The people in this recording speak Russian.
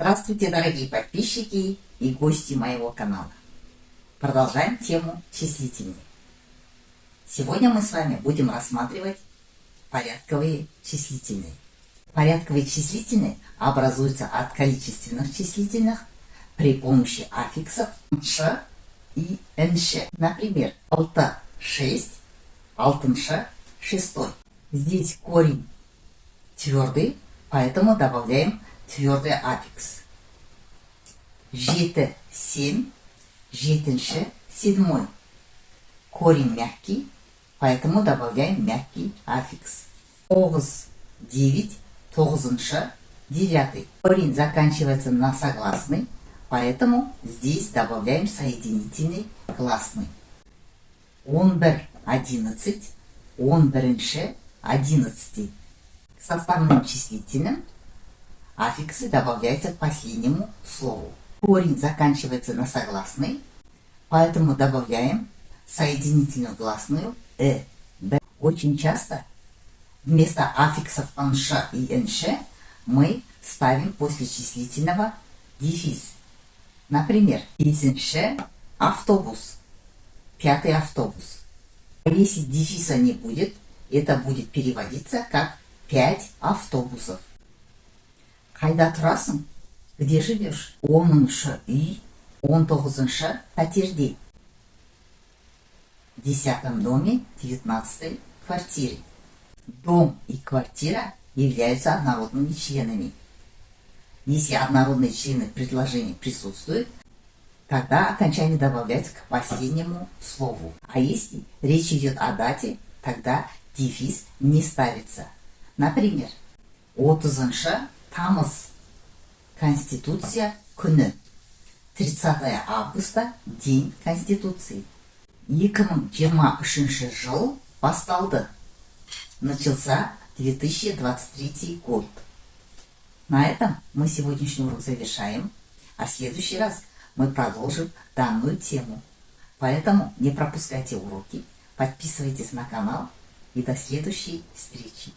Здравствуйте, дорогие подписчики и гости моего канала. Продолжаем тему числительные. Сегодня мы с вами будем рассматривать порядковые числительные. Порядковые числительные образуются от количественных числительных при помощи аффиксов «ш» и «нш». Например, «алты» – 6, «алтыншы» – 6. Здесь корень твердый, поэтому добавляем твердый аффикс. «Жеті» – 7, «жетінші» – 7. Корень мягкий, поэтому добавляем мягкий аффикс. 9, 9, тоғызыншы, 9. Корень заканчивается на согласный, поэтому здесь добавляем соединительный гласный. 11, 11, 11, 11. К составным числительным аффиксы добавляются к последнему слову. Корень заканчивается на согласный, поэтому добавляем соединительную гласную «э». Очень часто вместо аффиксов «нш» и «нш» мы ставим после числительного дефис. Например, «бесінші автобус», «пятый автобус». Если дефиса не будет, это будет переводиться как 5 автобусов. Қайда тұрасың? Где живешь? 10-шы үй, 19-шы пәтерде. В 10 доме, 19 квартире. Дом и квартира являются однородными членами. Если однородные члены предложения присутствуют, тогда окончание добавляется к последнему слову. А если речь идет о дате, тогда дефис не ставится. Например, 30-шы тамыз, Конституция күні. 30 августа, День Конституции. 2023 жыл басталды. Начался 2023 год. На этом мы сегодняшний урок завершаем, а в следующий раз мы продолжим данную тему. Поэтому не пропускайте уроки, подписывайтесь на канал и до следующей встречи.